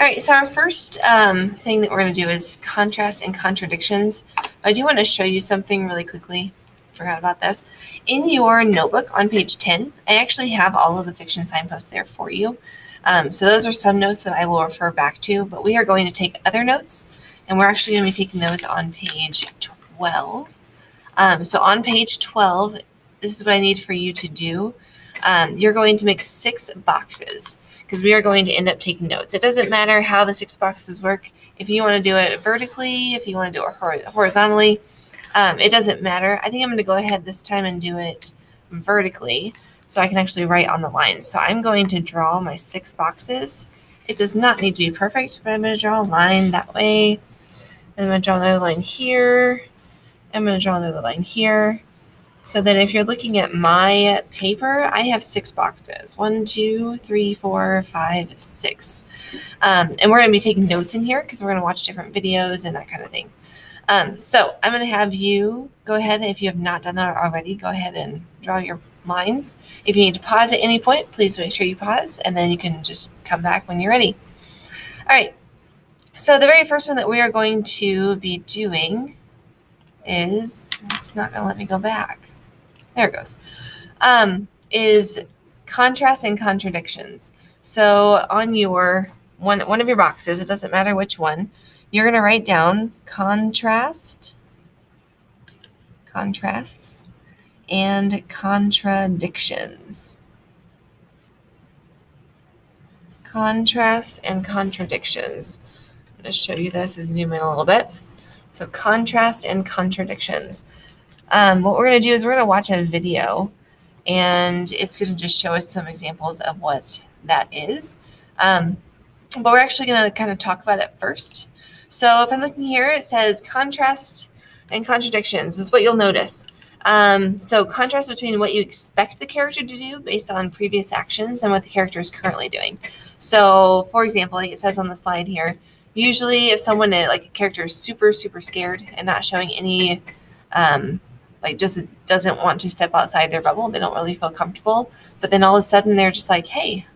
All right, so our first thing that we're going to do is contrast and contradictions. I do want to show you something really quickly. Forgot about this. In your notebook on page 10, I actually have all of the fiction signposts there for you. So those are some notes that I will refer back to, but we are going to take other notes, and we're actually going to be taking those on page 12. So on page 12, this is what I need for you to do. You're going to make 6 boxes because we are going to end up taking notes. It doesn't matter how the 6 boxes work. If you want to do it vertically, if you want to do it horizontally, it doesn't matter. I think I'm going to go ahead this time and do it vertically so I can actually write on the lines. So I'm going to draw my 6 boxes. It does not need to be perfect, but I'm going to draw a line that way. And I'm going to draw another line here. I'm going to draw another line here. So that if you're looking at my paper, I have 6 boxes. 1, 2, 3, 4, 5, 6. And we're going to be taking notes in here because we're going to watch different videos and that kind of thing. So I'm going to have you go ahead, and if you have not done that already, go ahead and draw your lines. If you need to pause at any point, please make sure you pause, and then you can just come back when you're ready. All right. So the very first one that we are going to be doing is, it's not going to let me go back. There it goes. Is contrast and contradictions. So on your one of your boxes, it doesn't matter which one, you're going to write down contrasts, and contradictions. Contrasts and contradictions. I'm going to show you this and zoom in a little bit. So contrast and contradictions. What we're going to do is we're going to watch a video, and it's going to just show us some examples of what that is. But we're actually going to kind of talk about it first. So if I'm looking here, it says contrast and contradictions. This is what you'll notice. So contrast between what you expect the character to do based on previous actions and what the character is currently doing. So for example, like it says on the slide here, usually if someone, like a character is super, super scared and not showing any, like just doesn't want to step outside their bubble, they don't really feel comfortable, but then all of a sudden they're just like, hey,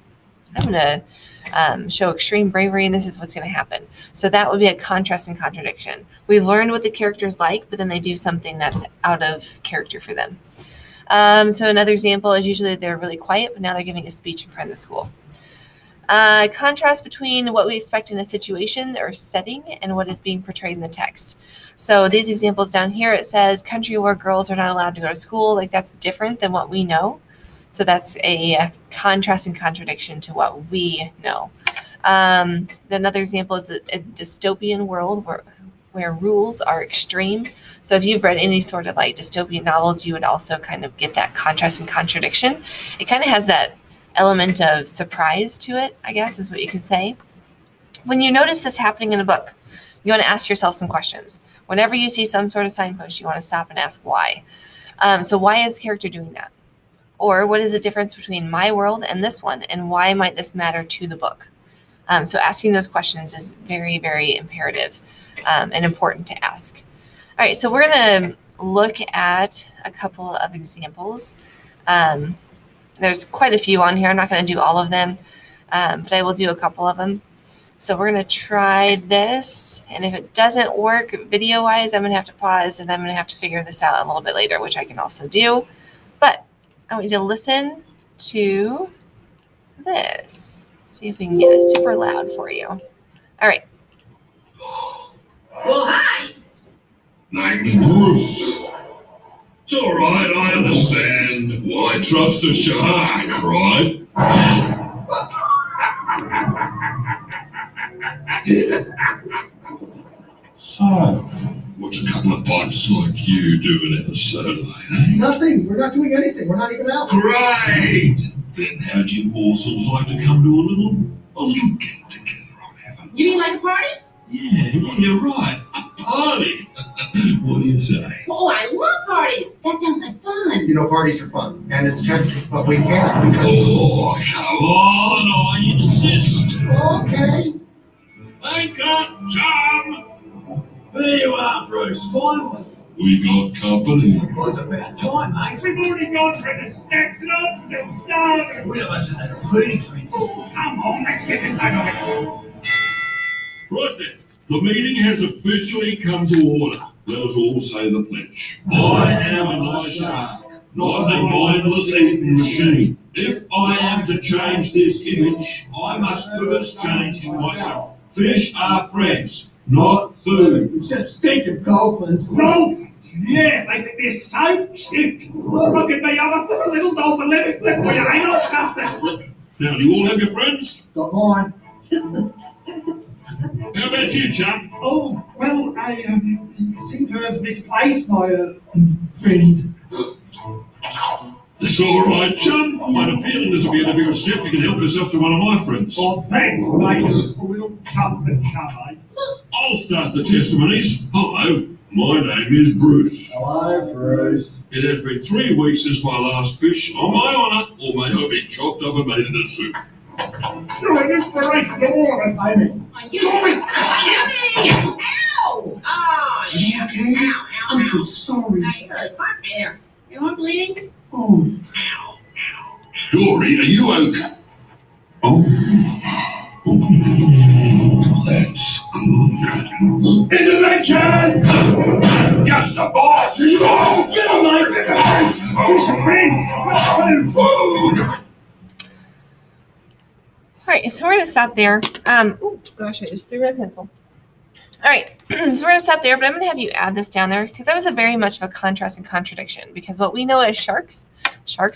I'm going to show extreme bravery, and this is what's going to happen. So that would be a contrast and contradiction. We've learned what the character's like, but then they do something that's out of character for them. So another example is usually they're really quiet, but now they're giving a speech in front of the school. Contrast between what we expect in a situation or setting and what is being portrayed in the text. So these examples down here, it says country where girls are not allowed to go to school. Like that's different than what we know. So that's a contrast and contradiction to what we know. Another example is a dystopian world where rules are extreme. So if you've read any sort of like dystopian novels, you would also kind of get that contrast and contradiction. It kind of has that element of surprise to it, I guess is what you could say. When you notice this happening in a book, you want to ask yourself some questions. Whenever you see some sort of signpost, you want to stop and ask why. So why is the character doing that? Or what is the difference between my world and this one, and why might this matter to the book? So asking those questions is very, very imperative and important to ask. All right, so we're going to look at a couple of examples. There's quite a few on here. I'm not going to do all of them, but I will do a couple of them. So we're going to try this, and if it doesn't work video-wise, I'm going to have to pause, and I'm going to have to figure this out a little bit later, which I can also do. But I want you to listen to this. Let's see if we can get it super loud for you. All right. Well, hi. Name's Bruce. It's all right, I understand. Why trust a shark, right? So, what's a couple of bunts like you doing out Saturday, eh? Nothing. We're not doing anything. We're not even out. Great! Then how'd you morsels like to come to a little get together I'm having? You mean like a party? Yeah, you're right. A party. What do you say? Oh, I love parties. That sounds like fun. You know, parties are fun, and it's tempting, but we can't because... Oh, come on, I insist. Okay. They got Tom. There you are, Bruce, finally. We got company. Well, it's about time, mate. We've already gone through the steps and I'm still starving. We have us a little feeding frenzy. Come on, let's get this over with. Right then, the meeting has officially come to order. Let us all say the pledge. I am a nice shark, not a mindless eating machine. If I am to change this image, I must first change myself. Fish are friends, not food. Except stinking dolphins. Dolphins? Yeah, they think they're so cute. Look at me, I'm a flippin' little dolphin. Let me flip for you. Ain't I something? Now, do you all have your friends? Got mine. How about you, chap? Oh, well, I seem to have misplaced my friend. It's all right, chum. I had a feeling this would be a difficult step. You can help yourself to one of my friends. Oh, thanks for making a little chump and chum, eh? I'll start the testimonies. Hello, my name is Bruce. Hello, Bruce. It has been 3 weeks since my last fish. On my honour, or may I be chopped up and made into soup. You're an inspiration to all of us, Amy. Oh, you Ow! Oh, yeah. okay? Ow, ow, I'm ow. so sorry. Now, you really caught me there. You want bleeding? Oh, Ow, ow. Dory, are you okay? Oh, that's good. Intervention! Just a ball. You got to get him, mate. Fish are friends. Not food. All right, so we're going to stop there. Oh, gosh, I just threw my pencil. All right, so we're going to stop there, but I'm going to have you add this down there because that was a very much of a contrast and contradiction because what we know as sharks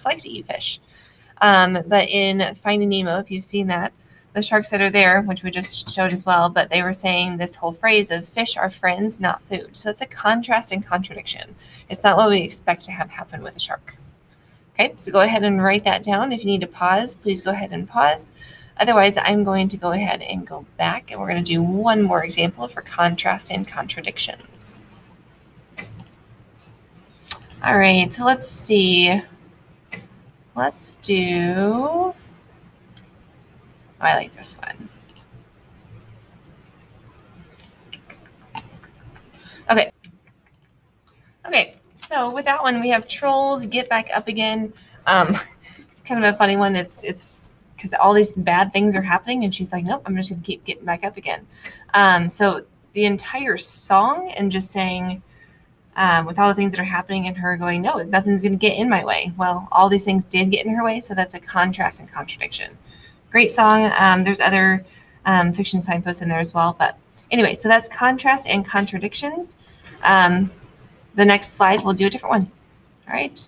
like to eat fish. But in Finding Nemo, if you've seen that, the sharks that are there, which we just showed as well, but they were saying this whole phrase of fish are friends, not food. So it's a contrast and contradiction. It's not what we expect to have happen with a shark. Okay, so go ahead and write that down. If you need to pause, please go ahead and pause. Otherwise, I'm going to go ahead and go back, and we're going to do one more example for contrast and contradictions. All right, so let's see. Let's do, oh, I like this one. Okay, so with that one, we have trolls get back up again. It's kind of a funny one. It's because all these bad things are happening, and she's like, nope, I'm just going to keep getting back up again. So the entire song and just saying, with all the things that are happening and her going, no, nothing's going to get in my way. Well, all these things did get in her way, so that's a contrast and contradiction. Great song. There's other fiction signposts in there as well. But anyway, so that's contrast and contradictions. The next slide, we'll do a different one. All right.